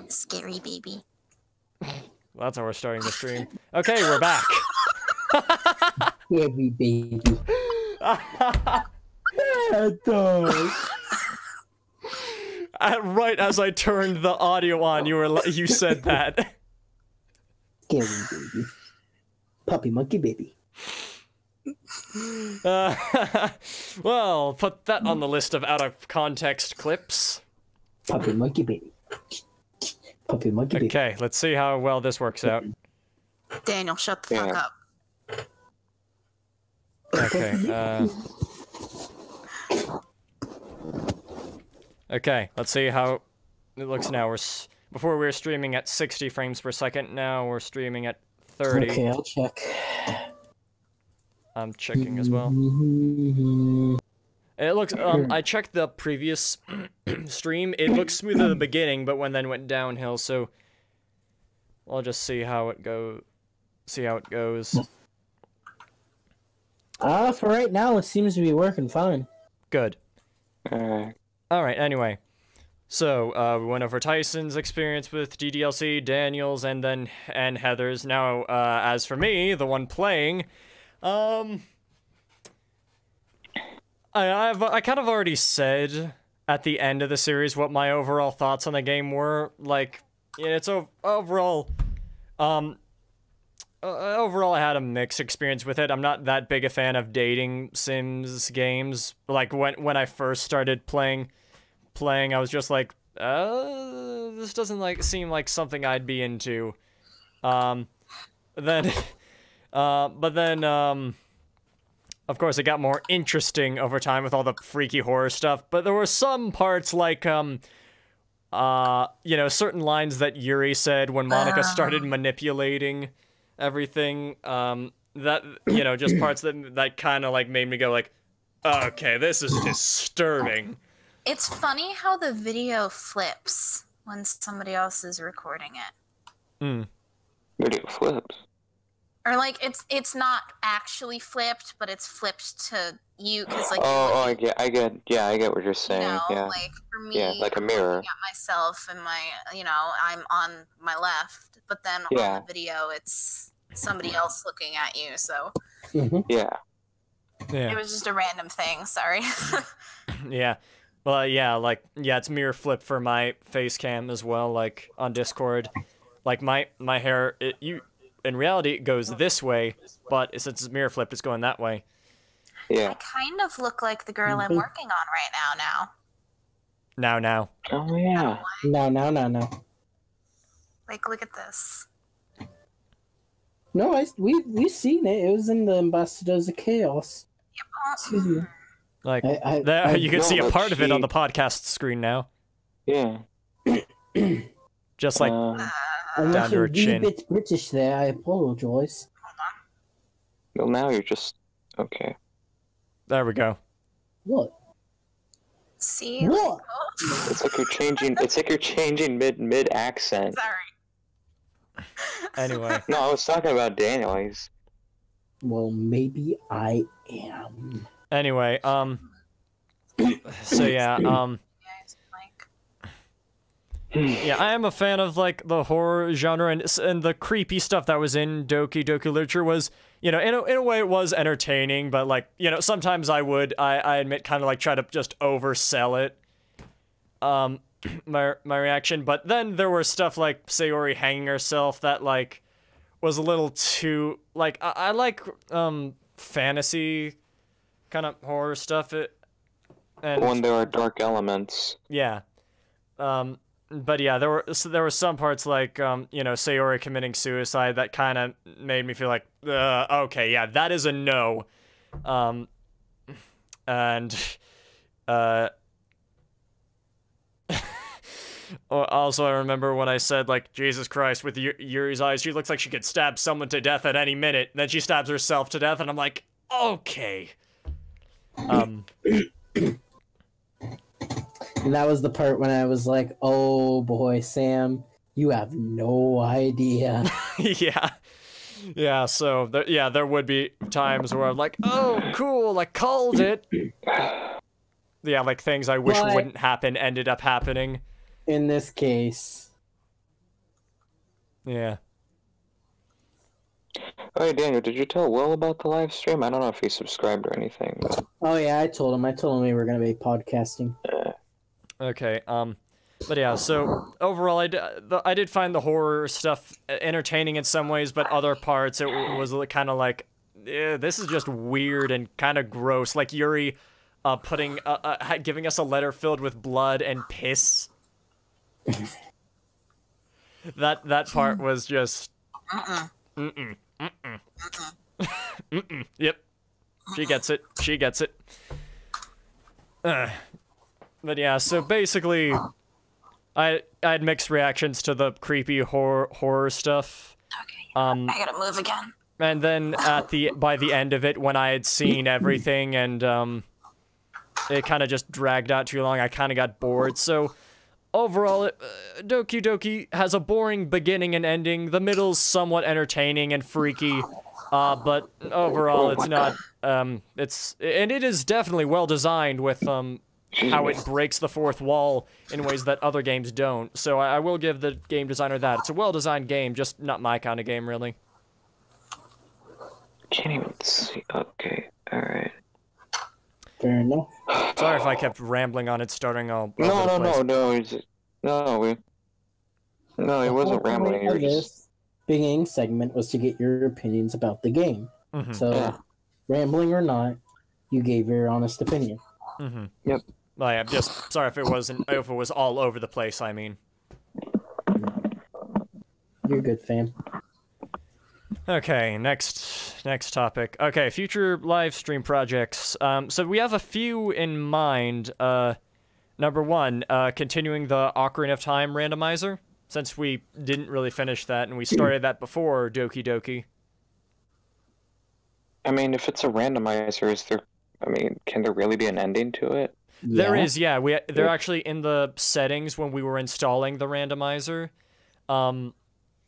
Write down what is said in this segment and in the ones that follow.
Scary baby. Well, that's how we're starting the stream. Okay, we're back. Scary baby. Right as I turned the audio on, you said that. Scary baby. Puppy monkey baby. Well, put that on the list of out of context clips. Puppy monkey baby. Puppy monkey baby. Okay, let's see how well this works out. Daniel, shut the fuck up. Okay, okay, let's see how it looks now. Before we were streaming at 60 frames per second, now we're streaming at 30. Okay, I'll check. I'm checking as well. It looks, I checked the previous stream. It looked smooth at the beginning, but then went downhill, so I'll just see how it goes. For right now, it seems to be working fine. Good. Alright, anyway. So, we went over Tyson's experience with DDLC, Daniel's, and Heather's. Now, as for me, the one playing, I kind of already said at the end of the series what my overall thoughts on the game were. Like, it's overall, overall I had a mixed experience with it. I'm not that big a fan of dating Sims games. Like, when I first started playing, I was just like, this doesn't seem like something I'd be into. But then, of course, it got more interesting over time with all the freaky horror stuff, but there were some parts like, you know, certain lines that Yuri said when Monica started manipulating everything, that, you know, just parts that kind of, like, made me go, like, okay, this is disturbing. It's funny how the video flips when somebody else is recording it. Video flips? Or like it's not actually flipped, but it's flipped to you because like. I get what you're saying. You know, yeah. Like for me, like a mirror. I'm looking at myself and I'm on my left, but then on the video it's somebody else looking at you. So. Yeah. It was just a random thing. Sorry. Yeah. Well, it's mirror flip for my face cam as well, like on Discord. Like my hair, in reality it goes this way, but since it's mirror flipped, it's going that way. Yeah. I kind of look like the girl I'm working on right now. Now. Oh yeah. No. Like, look at this. No, we've seen it. It was in the Ambassadors of Chaos. Excuse me. Like, there, you can see a part of it on the podcast screen now. Yeah. Just like down to her chin. A bit British there, I apologize. Well, now you're just... okay. There we go. What? See? What? It's like you're changing mid accent. Sorry. Anyway. No, I was talking about Daniel. Well, maybe I am. Anyway, so yeah, yeah, I am a fan of, like, the horror genre, and the creepy stuff that was in Doki Doki Literature was, you know, in a way it was entertaining, but, like, you know, sometimes I admit, kind of, like, try to just oversell it, my reaction, but then there were stuff like Sayori hanging herself that, like, was a little too, like, I like, fantasy kind of horror stuff, and when there are dark elements. Yeah. But yeah, there were some parts like, you know, Sayori committing suicide that kind of made me feel like, okay, yeah, that is a no. And, also I remember when I said, like, Jesus Christ, with Yuri's eyes, she looks like she could stab someone to death at any minute. Then she stabs herself to death, and I'm like, okay. And that was the part when I was like, oh boy, Sam, you have no idea. Yeah, so, there would be times where I'm like, oh, cool, I called it. Yeah, like, things I wish wouldn't happen ended up happening. In this case, Yeah. Alright, Daniel, did you tell Will about the live stream? I don't know if he subscribed or anything. But... Oh yeah, I told him. I told him we were gonna be podcasting. Okay. But yeah. So overall, I did find the horror stuff entertaining in some ways, but other parts it was kind of like, this is just weird and kind of gross. Like Yuri, giving us a letter filled with blood and piss. That part was just. Yep. She gets it. She gets it. But yeah, so basically, I had mixed reactions to the creepy horror stuff. Okay. I gotta move again. And then by the end of it, when I had seen everything and it kind of just dragged out too long, I kind of got bored. So overall, Doki Doki has a boring beginning and ending. The middle's somewhat entertaining and freaky, but overall, it's not. It is definitely well designed with how it breaks the fourth wall in ways that other games don't. So I will give the game designer that. It's a well designed game, just not my kind of game, really. Can't even see. Okay, alright. Fair enough. Sorry if I kept rambling on it, starting all. No, he wasn't rambling. You were just... beginning segment was to get your opinions about the game. Mm-hmm. So, yeah. Rambling or not, you gave your honest opinion. Mm-hmm. Yep. Well, yeah, just sorry if it was all over the place. I mean. You're good, fam. Okay, next topic. Okay, future live stream projects. So we have a few in mind. Number one, continuing the Ocarina of Time randomizer, since we didn't really finish that, and we started that before Doki Doki. I mean, if it's a randomizer, can there really be an ending to it? Yeah. There is, yeah. They're actually in the settings when we were installing the randomizer.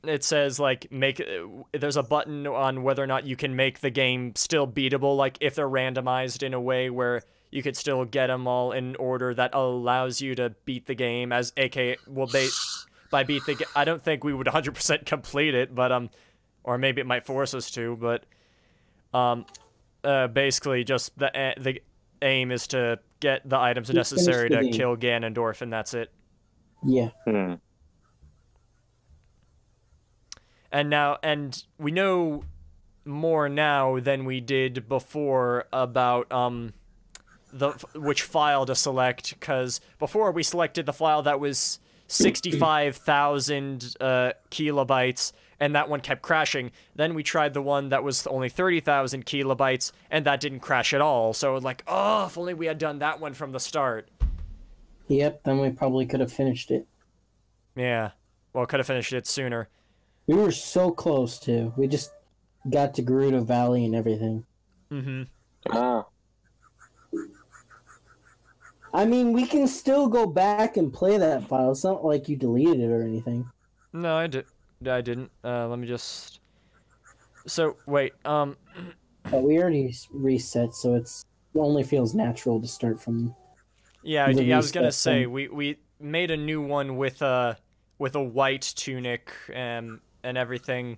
It says, like, there's a button on whether or not you can make the game still beatable, like, if they're randomized in a way where you could still get them all in order that allows you to beat the game, as aka, well, by beat the game, I don't think we would 100% complete it, but, or maybe it might force us to, but, basically just the aim is to get the items necessary to kill Ganondorf, and that's it. Yeah. And we know more now than we did before about which file to select, because before we selected the file that was 65,000 kilobytes, and that one kept crashing. Then we tried the one that was only 30,000 kilobytes, and that didn't crash at all. So like, oh, if only we had done that one from the start. Yep, then we probably could have finished it. Yeah, well, could have finished it sooner. We were so close to. We just got to Gerudo Valley and everything. Mm-hmm. Ah. I mean, we can still go back and play that file. It's not like you deleted it or anything. No, I didn't. Let me just... So, wait, But we already reset, so it only feels natural to start from... Yeah, I was gonna say, we made a new one with a white tunic and everything,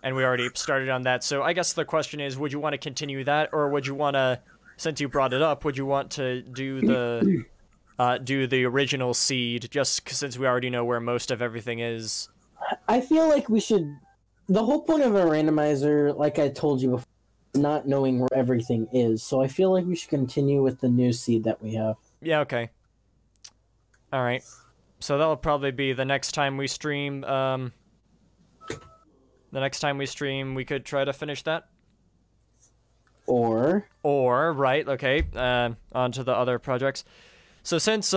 and we already started on that. So I guess the question is, would you want to continue that, or would you want to, since you brought it up, would you want to do the original seed, just since we already know where most of everything is? I feel like we should... The whole point of a randomizer, like I told you before, is not knowing where everything is. So I feel like we should continue with the new seed that we have. Yeah, okay. Alright. So that'll probably be the next time we stream, we could try to finish that. Or, right, okay, on to the other projects. So since,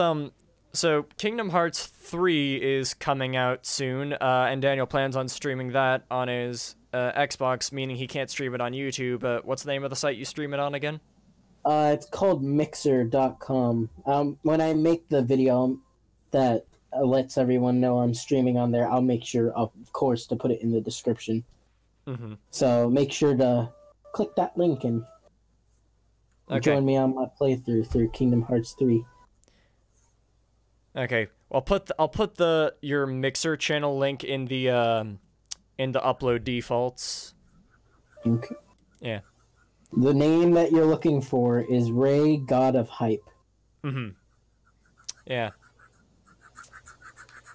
so Kingdom Hearts 3 is coming out soon, and Daniel plans on streaming that on his Xbox, meaning he can't stream it on YouTube. What's the name of the site you stream it on again? It's called Mixer.com. When I make the video that lets everyone know I'm streaming on there, I'll make sure, of course, to put it in the description. Mm-hmm. So make sure to click that link and join me on my playthrough through Kingdom Hearts 3. Okay, I'll put your Mixer channel link in the in the upload defaults. Okay. Yeah. The name that you're looking for is Ray, God of Hype. Mm-hmm. Yeah.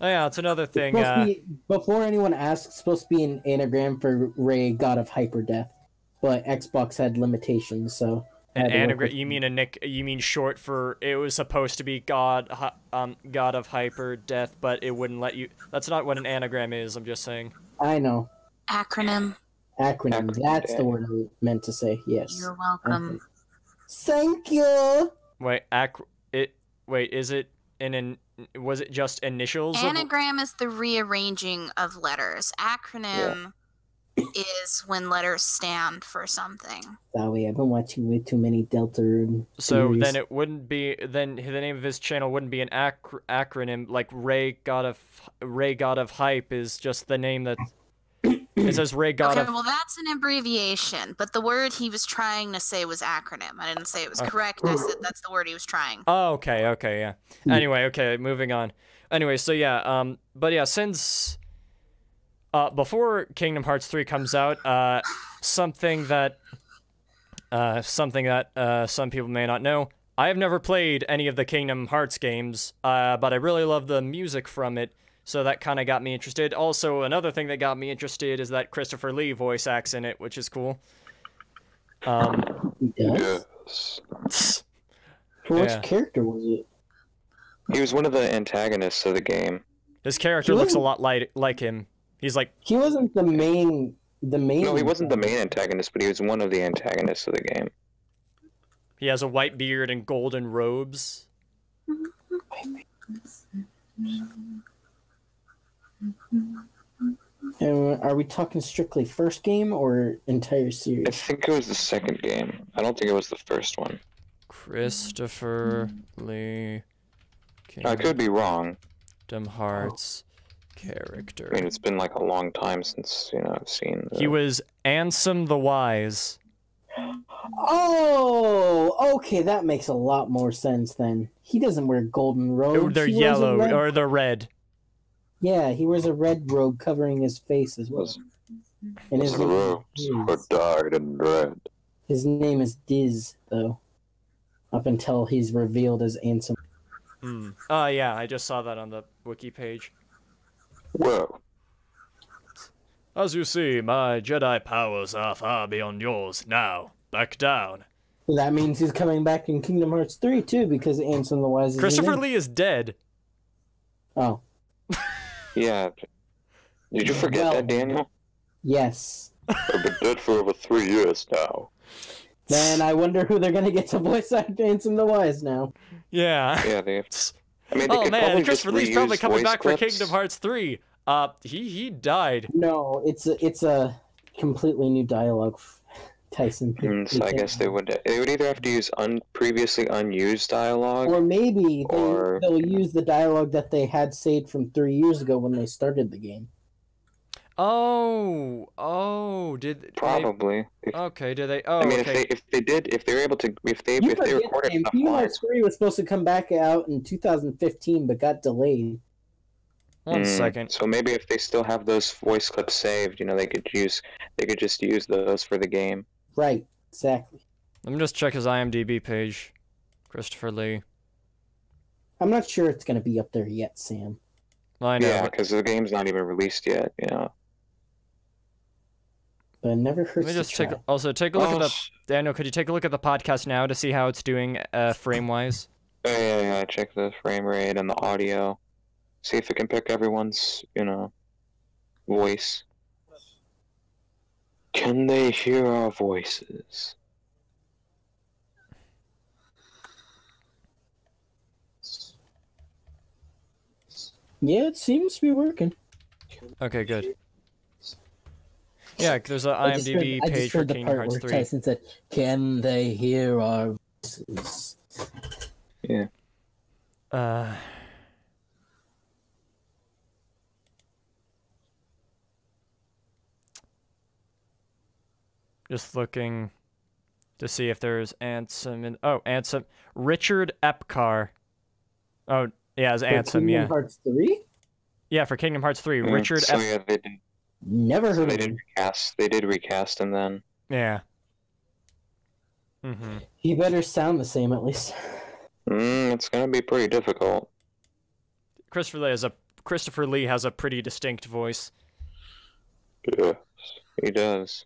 Oh yeah, it's another thing. It's supposed to be, before anyone asks, it's supposed to be an anagram for Ray, God of Hyper Death, but Xbox had limitations, so An anagram? You mean You mean short for? It was supposed to be God of Hyper Death, but it wouldn't let you. That's not what an anagram is. I'm just saying. I know. Acronym. Acronym. That's the word I meant to say. Yes. You're welcome. Thank you. Wait, Wait, is it was it just initials? Anagram is the rearranging of letters. Acronym is when letters stand for something. Sorry, I've been watching way too many Delta. So then it wouldn't be. Then the name of his channel wouldn't be an acronym. Like Ray God of Hype is just the name that. It says Ray God of... Okay, well that's an abbreviation, but the word he was trying to say was acronym. I didn't say it was correct, I said that's the word he was trying. Oh, okay, yeah. Anyway, okay, moving on. Anyway, so yeah, but yeah, since... before Kingdom Hearts 3 comes out, something that some people may not know, I have never played any of the Kingdom Hearts games, but I really love the music from it. So that kind of got me interested. Also, another thing that got me interested is that Christopher Lee voice acts in it, which is cool. Yes. Which character was it? He was one of the antagonists of the game. His character looks a lot like him. He's like... He wasn't the main... No, he wasn't the main antagonist, but he was one of the antagonists of the game. He has a white beard and golden robes. And are we talking strictly first game or entire series? I think it was the second game. I don't think it was the first one. Christopher Lee. I could be wrong. Kingdom Hearts character. I mean, it's been like a long time since, I've seen... He was Ansem the Wise. Oh, okay, that makes a lot more sense then. He doesn't wear golden robes. They're yellow, or they're red. Yeah, he wears a red robe covering his face as well. And his robes were dyed in red. His name is Diz, though. Up until he's revealed as Ansem. Oh, yeah, I just saw that on the wiki page. Whoa. As you see, my Jedi powers are far beyond yours now. Back down. That means he's coming back in Kingdom Hearts 3, too, because Ansem the Wise is Christopher Lee is dead. Oh. Yeah. Did you forget that, Daniel? Yes. I've been dead for over 3 years now. Then I wonder who they're gonna get to voice act Ansem the Wise now. Yeah. Yeah, they... I mean, oh man, Christopher Lee's probably coming back for Kingdom Hearts 3. He died. No, it's a completely new dialogue. Tyson. So I guess they would either have to use previously unused dialogue, or maybe they'll use the dialogue that they had saved from 3 years ago when they started the game. Probably. Okay, did they? Oh, I mean, okay. if they were able to, if they recorded enough Kingdom Hearts 3 was supposed to come back out in 2015, but got delayed. One second. So maybe if they still have those voice clips saved, they could just use those for the game. Right, exactly. Let me just check his IMDb page. Christopher Lee. I'm not sure it's going to be up there yet, Sam. Well, I know. Yeah, because the game's not even released yet, But it never hurts. Let me just take a look at the... Daniel, could you take a look at the podcast now to see how it's doing frame-wise? Yeah, check the frame rate and the audio. See if it can pick everyone's, voice. Can they hear our voices? Yeah, it seems to be working. Okay, good. Yeah, there's an IMDb page for Kingdom Hearts 3. Tyson said, "Can they hear our voices?" Yeah. Just looking to see if there's Ansem in... Oh, Ansem. Richard Epcar. Oh, yeah, it's Ansem, yeah. Kingdom Hearts 3? Yeah, for Kingdom Hearts 3. Richard so yeah, they did. Never heard They of did him. recast. They did recast him then. Yeah. Mm-hmm. He better sound the same at least. It's gonna be pretty difficult. Christopher Lee has a pretty distinct voice. Yes, he does.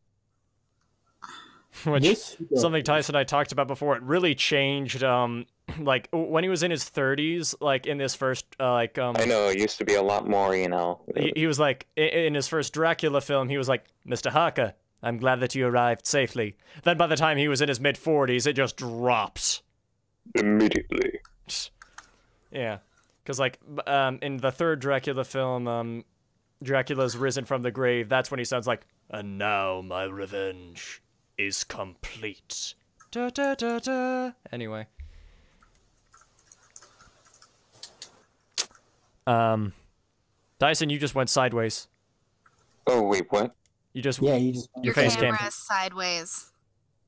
Which something Tyson and I talked about before. It really changed. Like when he was in his 30s, like in this first, I know it used to be a lot more, you know. He was like in his first Dracula film. He was like, "Mr. Harker, I'm glad that you arrived safely." Then by the time he was in his mid-40s, it just dropped immediately. Yeah, because like in the third Dracula film, Dracula's risen from the grave. That's when he sounds like, "And now my revenge is complete." Da da da da. Anyway. Dyson, you just went sideways. Oh wait, what? You just your face camera cam is sideways.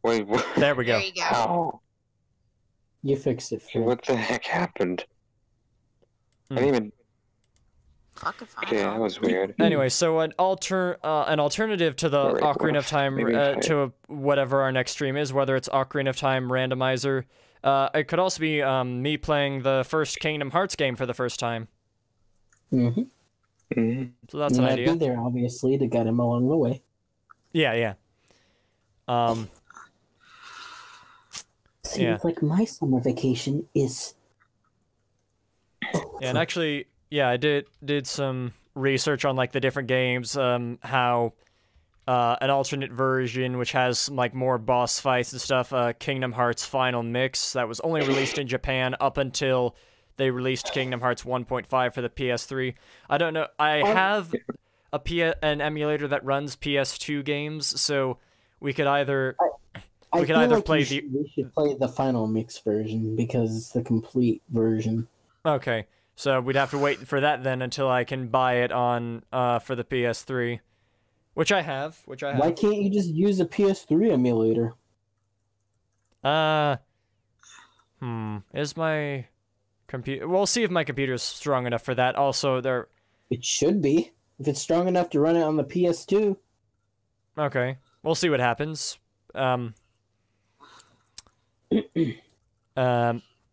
Wait, what? There we go. There you go. How? You fixed it. Phil. What the heck happened? I didn't even. Fuck if I Okay, know. that was weird. Anyway, so an alternative to the Alright, Ocarina of Time, maybe try it. to whatever our next stream is, whether it's Ocarina of Time randomizer, it could also be me playing the first Kingdom Hearts game for the first time. Mm-hmm. Mm-hmm. So that's an I'd idea. be there, obviously, to get him along the way. Yeah, yeah. Seems Yeah. like my summer vacation is... Yeah, and actually, yeah, I did some research on like the different games, how an alternate version which has some, like more boss fights and stuff, Kingdom Hearts Final Mix that was only released in Japan up until they released Kingdom Hearts 1.5 for the PS3. I don't know. I have an emulator that runs PS2 games, so we could either I could feel either like play we should play the final mix version because it's the complete version. Okay. So we'd have to wait for that then until I can buy it on for the PS3, which I have. Why can't you just use a PS3 emulator? Is my computer? We'll see if my computer is strong enough for that. Also, there. It should be. If it's strong enough to run it on the PS2. Okay, we'll see what happens.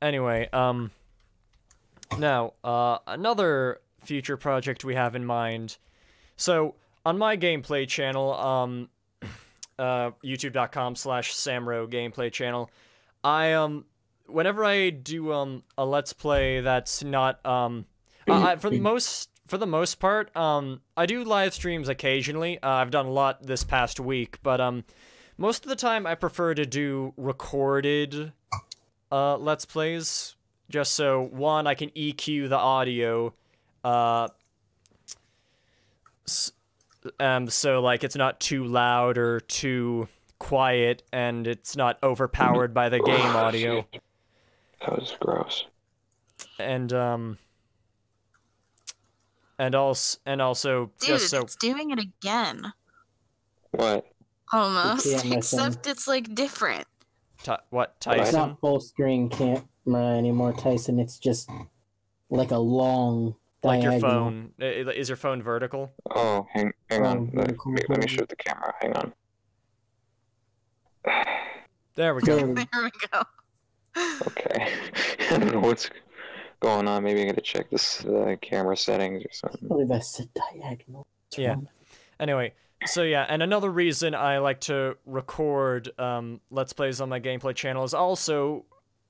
Anyway, now, another future project we have in mind. So, on my gameplay channel, youtube.com/Samro gameplay channel, whenever I do, a Let's Play that's not, for the most part, I do live streams occasionally. I've done a lot this past week, but, most of the time I prefer to do recorded, Let's Plays. Just so, one, I can EQ the audio, so, like, it's not too loud or too quiet, and it's not overpowered by the game audio. That was gross. And also, Dude, just so... it's doing it again. What? Almost. Yeah, my Except it's, like, different. What, It's Tyson? not full screen camera anymore, Tyson. It's just like a long Like diagonal. your phone. Is your phone vertical? Oh, hang on. Let cool. me shoot the camera. Hang on. There we go. There we There we go. Okay. I don't know what's going on. Maybe I gotta check this camera settings or I something. believe I said diagonal. What's Yeah. wrong? Anyway, so yeah, and another reason I like to record Let's Plays on my gameplay channel is also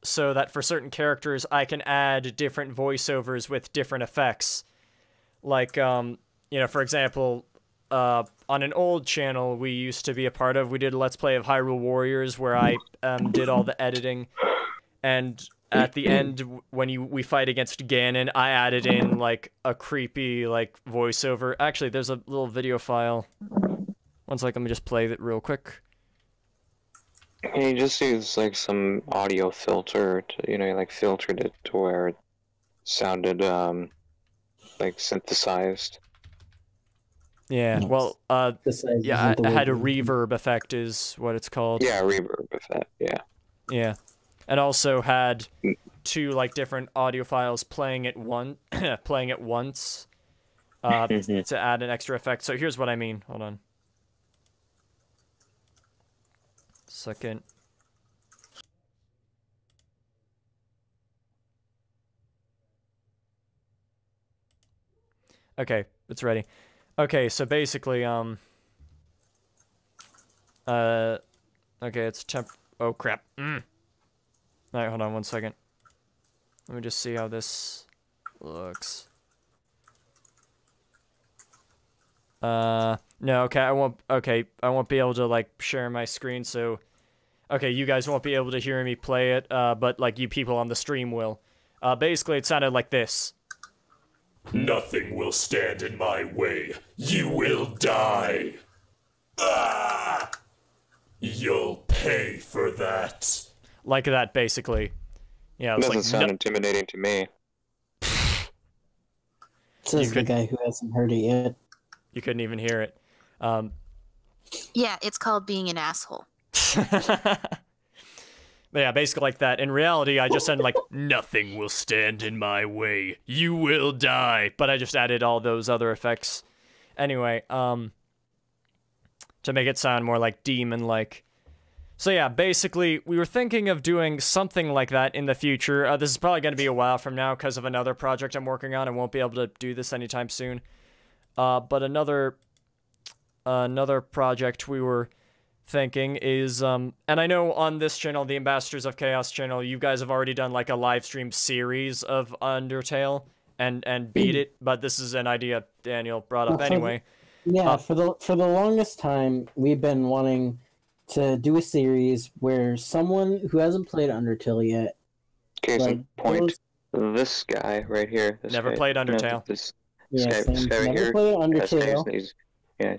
so that for certain characters I can add different voiceovers with different effects. Like, you know, for example, on an old channel we used to be a part of, we did a Let's Play of Hyrule Warriors where I did all the editing, and at the end when we fight against Ganon, I added in like a creepy like voiceover. Actually, there's a little video file. One sec, let me just play it real quick. You just use like some audio filter to, you know, like filtered it to where it sounded like synthesized. Yeah, Nice. well, The size yeah, isn't the I had a way- reverb effect is what it's called. Yeah, reverb effect. Yeah. Yeah. And also had two like different audio files playing at once. to add an extra effect. So here's what I mean. Hold on. Second. Okay, it's ready. Okay, so basically, okay, it's oh crap. Alright, hold on one second. Let me just see how this looks. No, okay, I won't be able to, like, share my screen, so... Okay, you guys won't be able to hear me play it, but, like, you people on the stream will. Basically, it sounded like this. Nothing will stand in my way. You will die. Ah! You'll pay for that. Like that, basically. Yeah, it doesn't sound intimidating to me. Says the guy who hasn't heard it yet. You couldn't even hear it. Yeah, it's called being an asshole. But yeah, basically like that. In reality, I just said, like, nothing will stand in my way. You will die. But I just added all those other effects. Anyway, to make it sound more, like, demon-like. So yeah, basically, we were thinking of doing something like that in the future. This is probably going to be a while from now because of another project I'm working on. I won't be able to do this anytime soon. But another project we were thinking is, and I know on this channel, the Ambassadors of Chaos channel, you guys have already done, like, a live stream series of Undertale and beat it, but this is an idea Daniel brought up anyway. For the longest time, we've been wanting to do a series where someone who hasn't played Undertale yet... Case in point, this guy right here. Never played Undertale. This Yeah, guy never here. played Undertale. Yeah.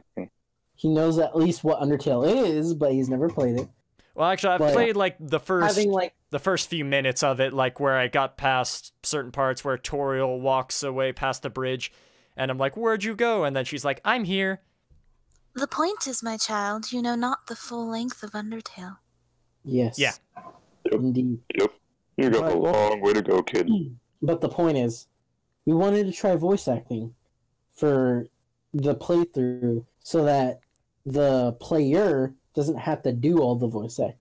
He knows at least what Undertale is, but he's never played it. Well, actually, I've played, like, the first few minutes of it, like, where I got past certain parts where Toriel walks away past the bridge, and I'm like, where'd you go? And then she's like, I'm here. The point is, my child, you know not the full length of Undertale. Yes. Yeah. Indeed. Yep. You got a long way to go, kid. But the point is, we wanted to try voice acting for the playthrough so that the player doesn't have to do all the voice acting.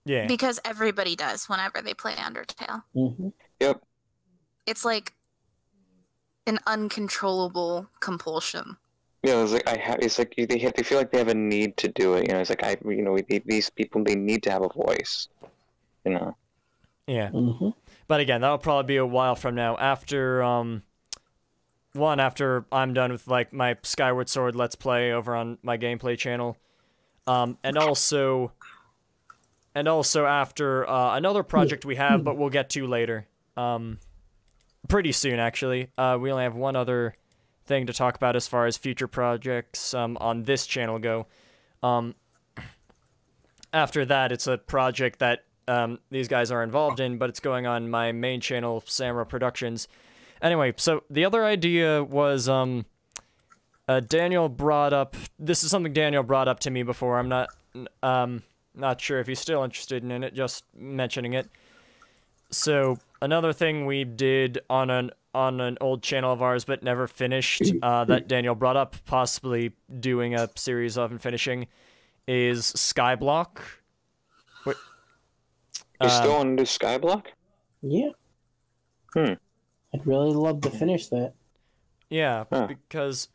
Yeah. Because everybody does whenever they play Undertale. Mm-hmm. Yep. It's like an uncontrollable compulsion. Yeah, it's like it's like they feel like they have a need to do it. You know, it's like these people, they need to have a voice. You know. Yeah. Mm-hmm. But again, that'll probably be a while from now. After after I'm done with, like, my Skyward Sword Let's Play over on my gameplay channel, and also after another project we have, but we'll get to later, pretty soon actually. We only have one other thing to talk about as far as future projects on this channel go. After that, it's a project that these guys are involved in, but it's going on my main channel, Samra Productions. Anyway, so the other idea was, Daniel brought up... This is something Daniel brought up to me before. I'm not sure if he's still interested in it, just mentioning it. So, another thing we did on an old channel of ours, but never finished, that Daniel brought up, possibly doing a series of and finishing, is Skyblock. You still want to do Skyblock? Yeah. I'd really love to finish that. Yeah, because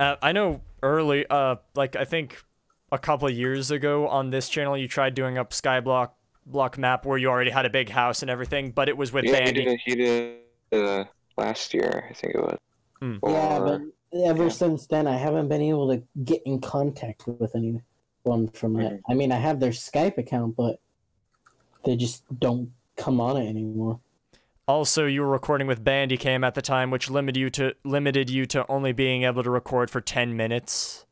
I know early, like, I think a couple of years ago on this channel, you tried doing a Skyblock map where you already had a big house and everything, but it was with Bandy. He did last year, I think it was. Yeah, but ever since then, I haven't been able to get in contact with anyone from that. I mean, I have their Skype account, but they just don't come on it anymore. Also, you were recording with Bandicam at the time, which limited you to only being able to record for 10 minutes.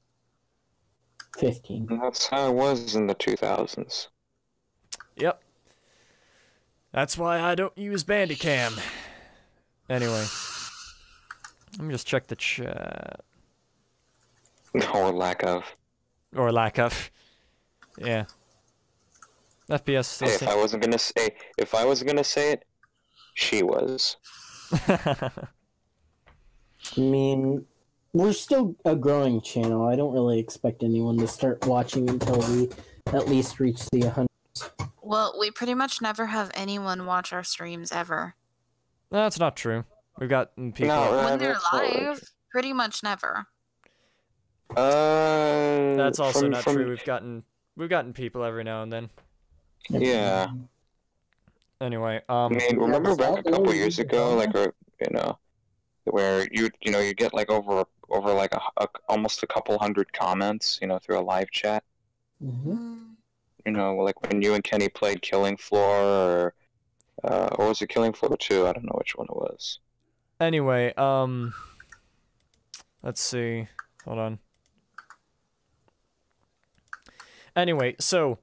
15. That's how it was in the 2000s. Yep. That's why I don't use Bandicam. Anyway. Let me just check the chat. Or lack of. Or lack of. Yeah. FPS still Hey, if I wasn't gonna say it, she was. I mean, we're still a growing channel. I don't really expect anyone to start watching until we at least reach the 100. Well, we pretty much never have anyone watch our streams ever. No, that's not true. We've got people. No, When they're that's not really live, pretty much never. That's also not true. We've gotten people every now and then. Yeah. Anyway, I mean, remember back a couple years ago, like, where you get like over like almost a couple hundred comments, through a live chat. Like when you and Kenny played Killing Floor, or was it Killing Floor 2? I don't know which one it was. Anyway, let's see. Hold on. Anyway, so,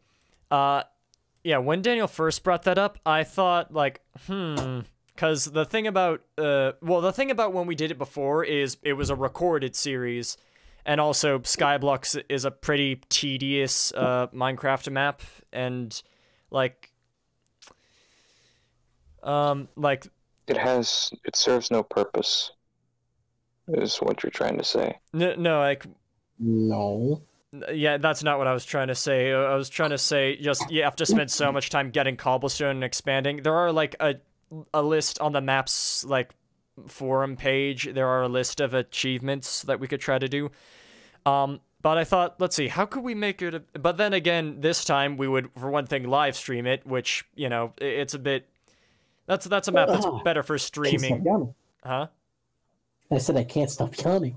yeah, when Daniel first brought that up, I thought, like, because the thing about, when we did it before is it was a recorded series, and also Skyblock is a pretty tedious Minecraft map, and, like, it serves no purpose, is what you're trying to say. No, like... No. Yeah, that's not what I was trying to say. I was trying to say just you have to spend so much time getting cobblestone and expanding. There are like a list on the maps like forum page. There are a list of achievements that we could try to do. But I thought, let's see, how could we make it? But then again, this time we would, for one thing, live stream it, which it's a bit. That's a map that's better for streaming. Huh? I said I can't stop yawning.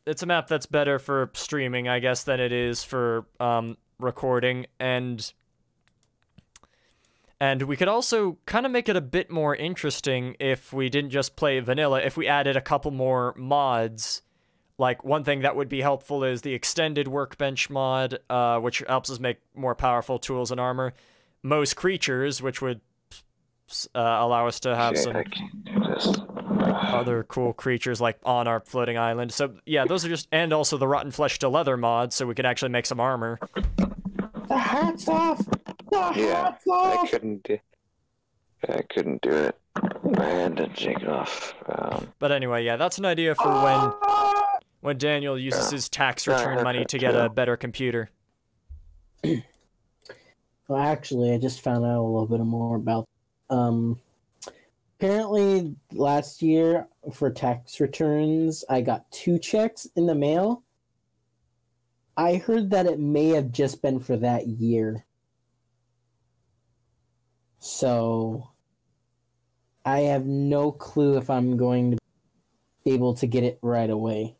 It's a map that's better for streaming, I guess, than it is for recording, and we could also kind of make it a bit more interesting if we didn't just play vanilla, if we added a couple more mods. Like, one thing that would be helpful is the extended workbench mod, which helps us make more powerful tools and armor. Most creatures, which would allow us to have some other cool creatures like on our floating island. So yeah, those are just, and also the rotten flesh to leather mod, so we could actually make some armor. The hat's off. The hat's off. I couldn't do it. I had to take it off. But anyway, yeah, that's an idea for when Daniel uses his tax return money to get a better computer. Well, actually, I just found out a little bit more about. Apparently, last year for tax returns, I got 2 checks in the mail. I heard that it may have just been for that year. So, I have no clue if I'm going to be able to get it right away.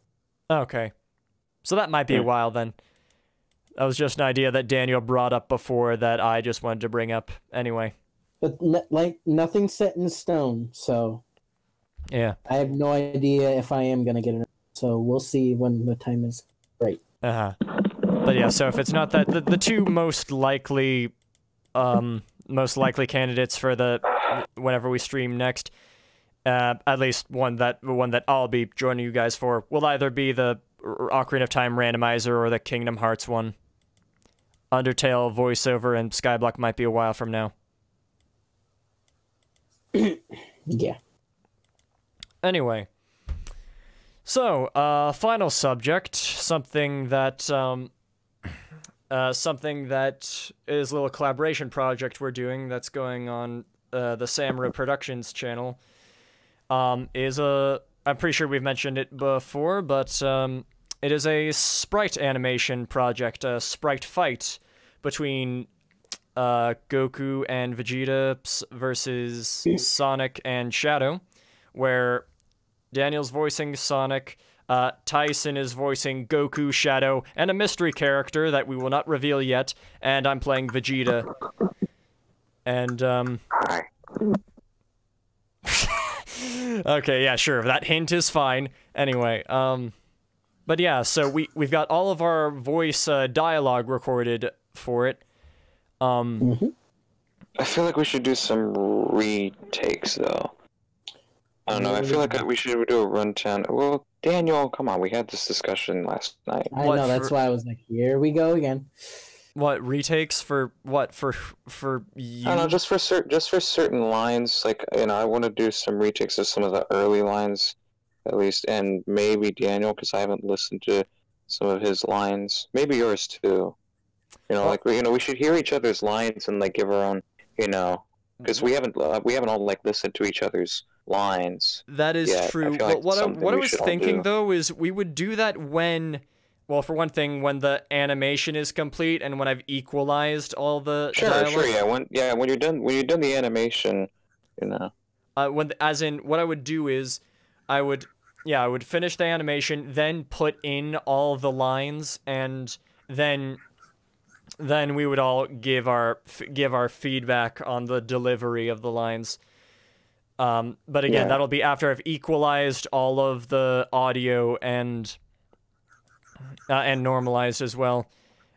Okay. So that might be a while then. That was just an idea that Daniel brought up before that I just wanted to bring up anyway. But, nothing's set in stone, so... Yeah. I have no idea if I am going to get it. So we'll see when the time is right. Uh-huh. But yeah, so if it's not that... The 2 most likely candidates for the... whenever we stream next, at least one that I'll be joining you guys for, will either be the Ocarina of Time randomizer or the Kingdom Hearts one. Undertale voiceover and Skyblock might be a while from now. Yeah. Anyway, so final subject, something that is a little collaboration project we're doing that's going on the Samra Productions channel. I'm pretty sure we've mentioned it before, but it is a sprite animation project, a sprite fight between Goku and Vegeta versus Sonic and Shadow, where Daniel's voicing Sonic, Tyson is voicing Goku, Shadow, and a mystery character that we will not reveal yet, and I'm playing Vegeta. And, okay, yeah, sure, that hint is fine. Anyway, but yeah, so we've got all of our voice dialogue recorded for it. I feel like we should do some retakes, though. I don't know, I feel like we should do a rundown. Well, Daniel, come on, we had this discussion last night. I know, that's why I was like, here we go again. What retakes for what for you? I don't know, just for certain lines. Like, you know, I want to do some retakes of some of the early lines, at least, and maybe Daniel, because I haven't listened to some of his lines. Maybe yours too. You know, like, you know, we should hear each other's lines and like give our own, you know, because we haven't all like listened to each other's lines. That is true. Like what I was thinking do. though is we would do that when, well, for one thing, when the animation is complete and when I've equalized all the dialogue. Sure, when you're done the animation, you know. What I would do is, I would finish the animation, then put in all the lines, and then we would all give our feedback on the delivery of the lines. But again, that'll be after I've equalized all of the audio and normalized as well,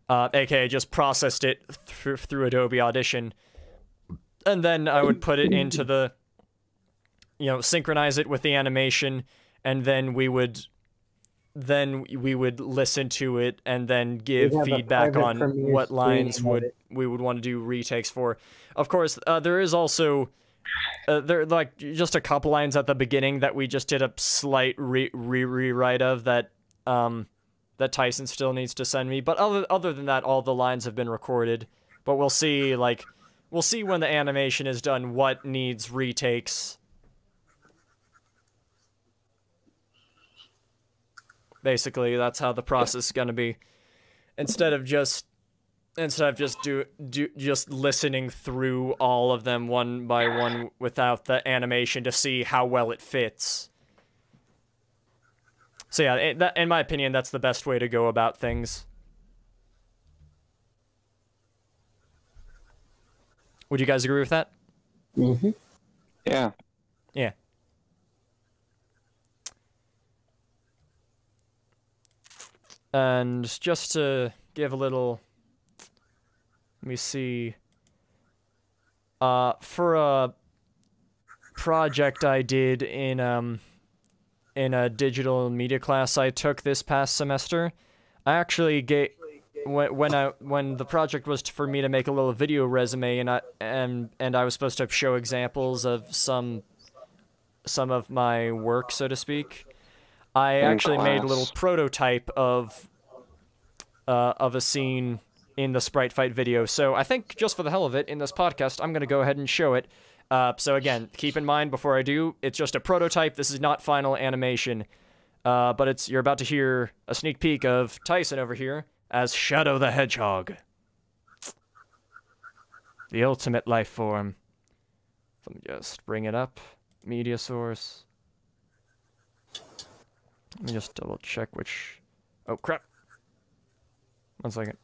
aka just processed it through Adobe Audition, and then I would put it into the, you know, synchronize it with the animation, and then we would listen to it and then give feedback on what lines we would want to do retakes for. Of course, there is also there like just a couple lines at the beginning that we just did a slight rewrite of that that Tyson still needs to send me. But other than that, all the lines have been recorded. But we'll see when the animation is done what needs retakes. Basically, that's how the process is gonna be. Instead of just listening through all of them one by one without the animation to see how well it fits. So yeah, in my opinion, that's the best way to go about things. Would you guys agree with that? Mm-hmm. Yeah. Yeah. And just to give a little, let me see, for a project I did in a digital media class I took this past semester, I actually when the project was for me to make a little video resume, and I was supposed to show examples of some of my work, so to speak. I actually made a little prototype of a scene in the Sprite Fight video. So I think just for the hell of it, in this podcast, I'm going to go ahead and show it. So again, keep in mind before I do, it's just a prototype. This is not final animation. But you're about to hear a sneak peek of Tyson over here as Shadow the Hedgehog. The ultimate life form. Let me just bring it up. Media source. Let me just double check which... Oh, crap. 1 second.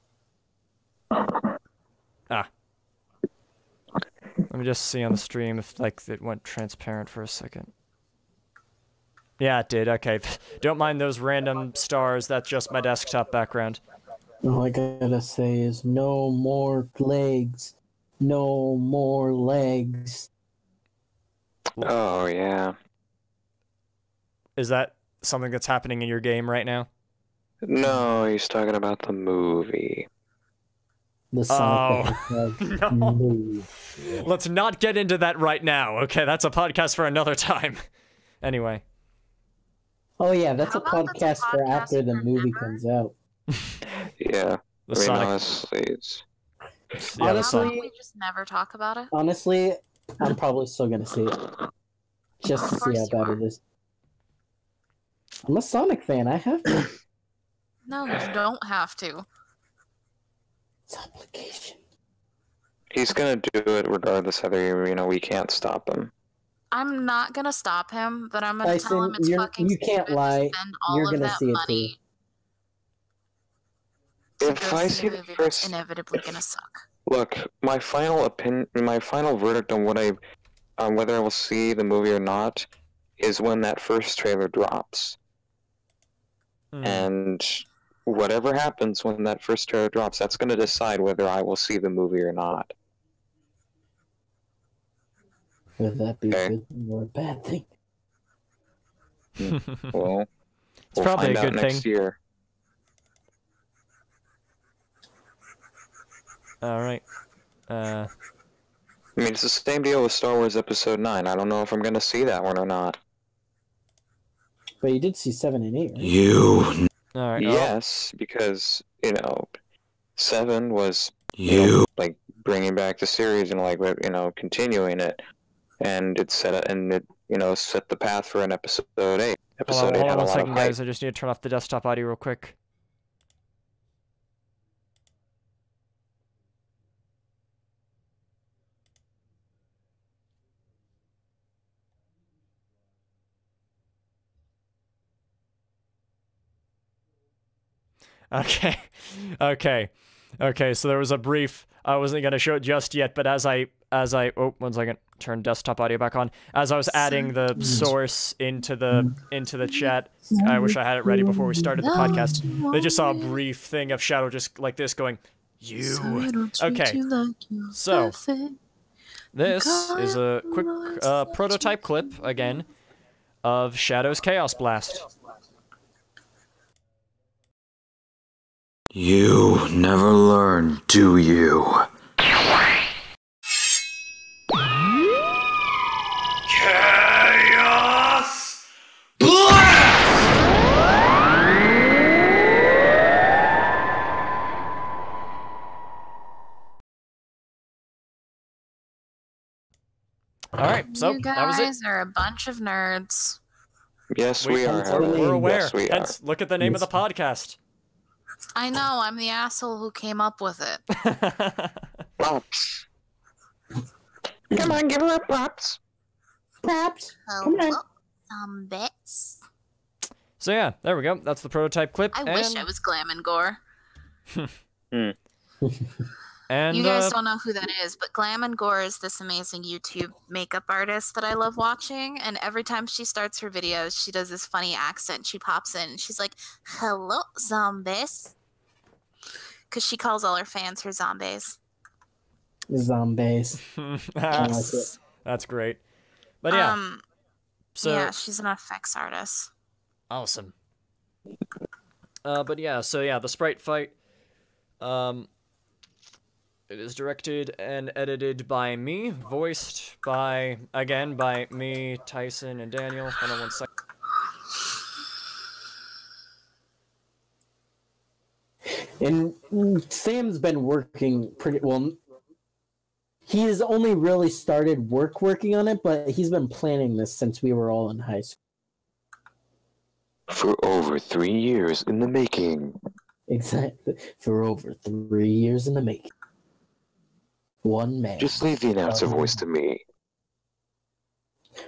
Ah. Let me just see on the stream if, like, it went transparent for a second. Yeah, it did. Okay. Don't mind those random stars. That's just my desktop background. All I gotta say is no more legs. No more legs. Oh, yeah. Is that something that's happening in your game right now? No, he's talking about the movie. The Sonic the Hedgehog movie. Let's not get into that right now, okay? That's a podcast for another time. Anyway. Oh yeah, that's a podcast for after the movie comes out. Yeah. The Sonic. Honestly, it's... Yeah, honestly, we just never talk about it. Honestly, I'm probably still gonna see it. Just to see how bad it is. I'm a Sonic fan, I have to. No, you don't have to. It's obligation. He's gonna do it regardless whether, you know, we can't stop him. I'm not gonna stop him, but I'm gonna Tyson, tell him it's fucking you can't lie. You're gonna see it too. If I see the first, inevitably gonna suck. Look, my final opinion, my final verdict on whether I will see the movie or not, is when that first trailer drops. And whatever happens when that first trailer drops, that's going to decide whether I will see the movie or not. Would that be a good thing or a bad thing? Well, it's probably find a good out next thing. year. Alright. I mean, it's the same deal with Star Wars Episode 9. I don't know if I'm gonna see that one or not. But you did see 7 and 8, right? You. Alright. Yes, because, 7 was, like, bringing back the series and, like, continuing it. And it set the path for an Episode 8. Episode 8 hold had on a one lot second, of guys. hype. I just need to turn off the desktop audio real quick. Okay. Okay, so there was a brief, I wasn't gonna show it just yet, but as I, oh, 1 second, turn desktop audio back on. As I was adding the source into the chat, I wish I had it ready before we started the podcast. They just saw a brief thing of Shadow just like this going, you. Okay, so this is a quick prototype clip, again, of Shadow's Chaos Blast. You never learn, do you? Chaos Blast! Alright, so you that was it. guys are a bunch of nerds. Yes, we are. We're aware. Yes, we are. Hence, look at the name of the podcast. I know, I'm the asshole who came up with it. Props. Come on, give her up, props. Props. Come on. Some bits. So yeah, there we go. That's the prototype clip. I wish I was Glam and Gore. And You guys don't know who that is, but Glam and Gore is this amazing YouTube makeup artist that I love watching. And every time she starts her videos, she does this funny accent. She pops in and she's like, "Hello, zombies," because she calls all her fans her zombies. Zombies. Yes. That's great. But yeah, so yeah, she's an effects artist. awesome. But yeah, so yeah, the sprite fight. It is directed and edited by me, voiced by, again, by me, Tyson, and Daniel. Hold on 1 second. And Sam's been working pretty well. He has only really started working on it, but he's been planning this since we were all in high school. For over 3 years in the making. Exactly. For over 3 years in the making. One man. Just leave the announcer voice to me.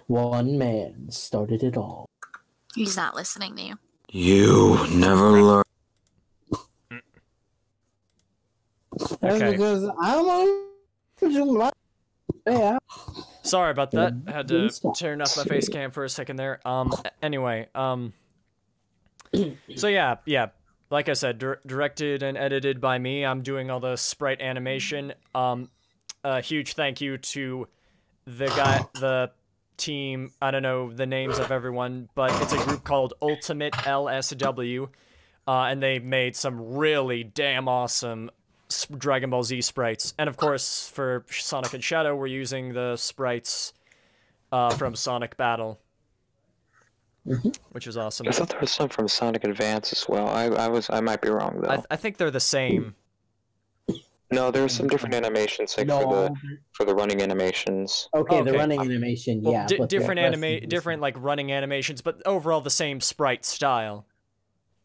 One man started it all. He's not listening to you. You never learn. That's Okay. because I'm yeah. Sorry about that. Had to turn off my face cam for a second there. Anyway, so yeah, like I said, directed and edited by me. I'm doing all the sprite animation. A huge thank you to the team. I don't know the names of everyone, but it's a group called Ultimate LSW, and they made some really damn awesome Dragon Ball Z sprites. And of course, for Sonic and Shadow, we're using the sprites from Sonic Battle, which is awesome. I thought there was some from Sonic Advance as well. I might be wrong though. I think they're the same. No, there's some different animations, like for the running animations. Okay, the Okay. running animation, Well, yeah. but different like running animations, but overall the same sprite style.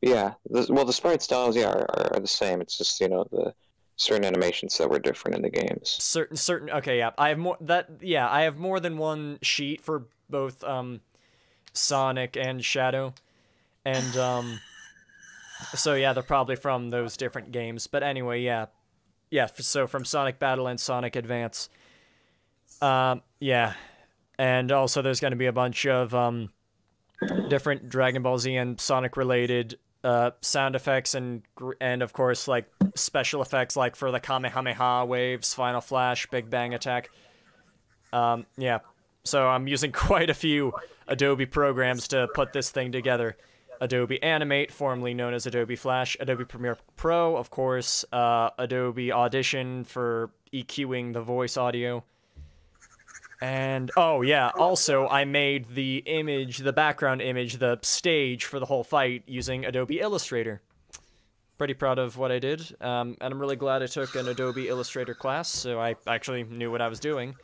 Yeah, the sprite styles, are the same. It's just the certain animations that were different in the games. Certain. Okay, yeah. I have more than one sheet for both Sonic and Shadow, and so yeah, they're probably from those different games. But anyway, yeah. So from Sonic Battle and Sonic Advance. Yeah, and also there's going to be a bunch of different Dragon Ball Z and Sonic related sound effects and of course like special effects like for the Kamehameha waves, Final Flash, Big Bang Attack. Yeah, so I'm using quite a few Adobe programs to put this thing together. Adobe Animate, formerly known as Adobe Flash, Adobe Premiere Pro, of course, Adobe Audition for EQing the voice audio. And, oh yeah, also I made the image, the background image, the stage for the whole fight using Adobe Illustrator. Pretty proud of what I did, and I'm really glad I took an Adobe Illustrator class, so I actually knew what I was doing.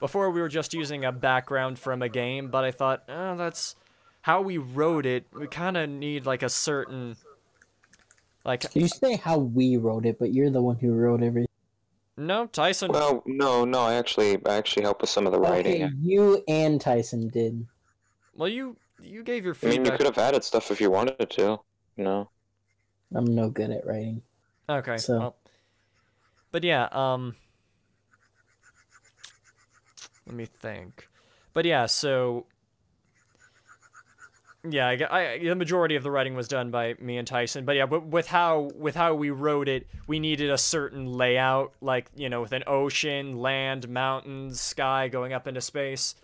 Before we were just using a background from a game, but I thought, oh, that's how we wrote it. We kind of need like a certain, like. You say how we wrote it, but you're the one who wrote everything. No, Tyson. Well, no, I actually helped with some of the writing. Okay, you and Tyson did. Well, you gave your I mean, feedback. you could have added stuff if you wanted to, you know. I'm no good at writing. Okay. So. Well, but yeah, let me think. But yeah, so yeah, the majority of the writing was done by me and Tyson. But yeah, but with how we wrote it, we needed a certain layout, like, you know, with an ocean, land, mountains, sky going up into space.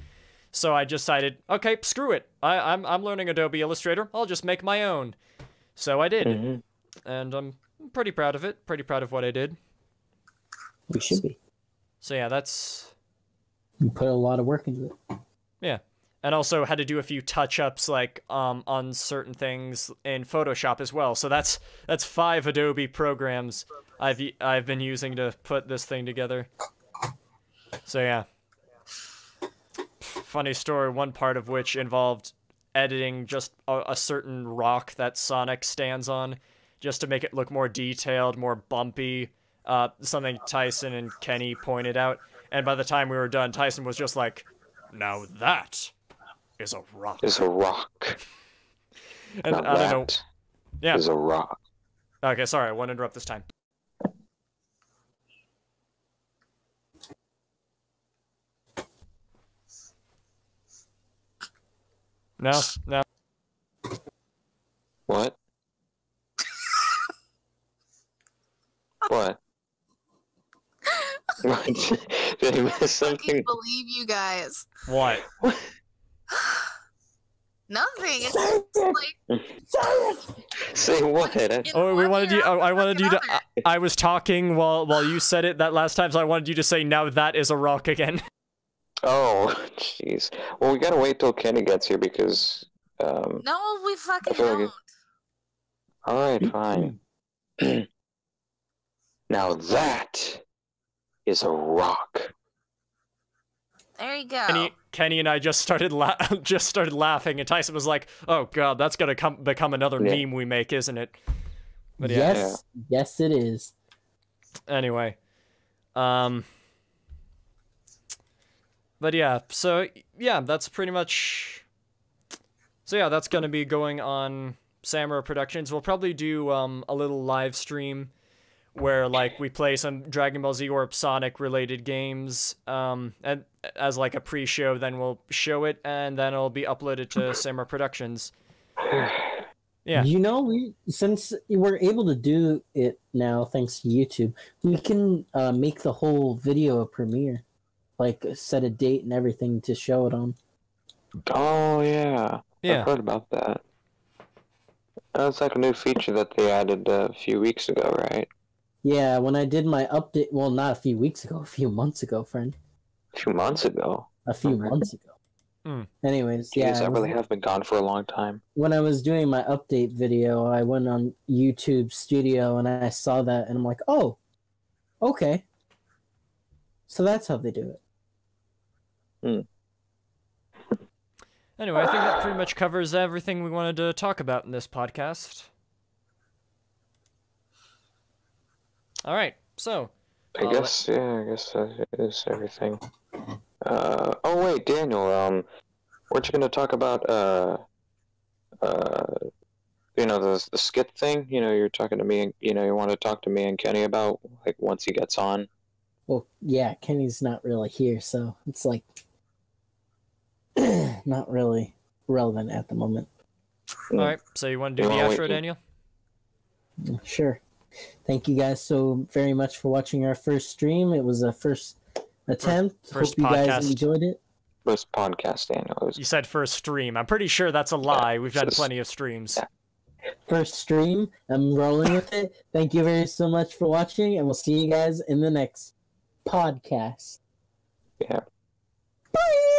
So I decided, okay, screw it. I'm learning Adobe Illustrator. I'll just make my own. So I did. Mm-hmm. And I'm pretty proud of it. Pretty proud of what I did. We should be. So yeah, that's... You put a lot of work into it. Yeah. And also had to do a few touch-ups, like, on certain things in Photoshop as well. So that's 5 Adobe programs I've been using to put this thing together. So yeah. Funny story, one part of which involved editing just a certain rock that Sonic stands on, just to make it look more detailed, more bumpy, something Tyson and Kenny pointed out. And by the time we were done, Tyson was just like, now that is a rock. Is a rock. And Not I don't know. that Yeah. is a rock. Okay, sorry, I won't interrupt this time. No. What? What? What? Did I miss I something? can't believe you guys. What? Nothing. It's just like Say what? Oh, we wanted you. I wanted you to. another. I was talking while you said it that last time, so I wanted you to say, "Now that is a rock again." Oh, jeez. Well, we gotta wait till Kenny gets here because. No, we fucking feel like don't. All right, fine. Now that is a rock. There you go. Kenny and I just started laughing, and Tyson was like, "Oh God, that's gonna become another Yeah. meme we make, isn't it?" But yeah. Yes, it is. Anyway, but yeah, so yeah, that's pretty much. So yeah, that's gonna be going on Samurai Productions. We'll probably do a little live stream where like we play some Dragon Ball Z or Sonic related games, and as like a pre-show. Then we'll show it, and then it'll be uploaded to Samurai Productions. Yeah. You know, since we're able to do it now thanks to YouTube, we can make the whole video a premiere, like set a date and everything to show it on. Oh yeah. Yeah. I've heard about that. That's like a new feature that they added a few weeks ago, right? Yeah, when I did my update, well, not a few weeks ago, a few months ago, friend. A few months ago. A few Okay. months ago. Mm. Anyways, Jeez, yeah. I really have been gone for a long time. When I was doing my update video, I went on YouTube Studio and I saw that, and I'm like, oh, okay. So that's how they do it. Anyway, I think that pretty much covers everything we wanted to talk about in this podcast. All right, so I guess that is everything. Oh wait, Daniel, weren't you gonna talk about you know, the skit thing? You know, you're talking to me, and you know, you want to talk to me and Kenny about like once he gets on. Well, yeah, Kenny's not really here, so it's like not really relevant at the moment. all right, so you want to do You the wanna outro, wait? Daniel? Sure. Thank you guys so very much for watching our first stream. It was a first attempt. First Hope you guys podcast. enjoyed it. First podcast, Daniel. It was, You said first stream. I'm pretty sure that's a lie. We've done just- plenty of streams. yeah. first stream. I'm rolling with it. Thank you very so much for watching, and we'll see you guys in the next podcast. Yeah. Bye!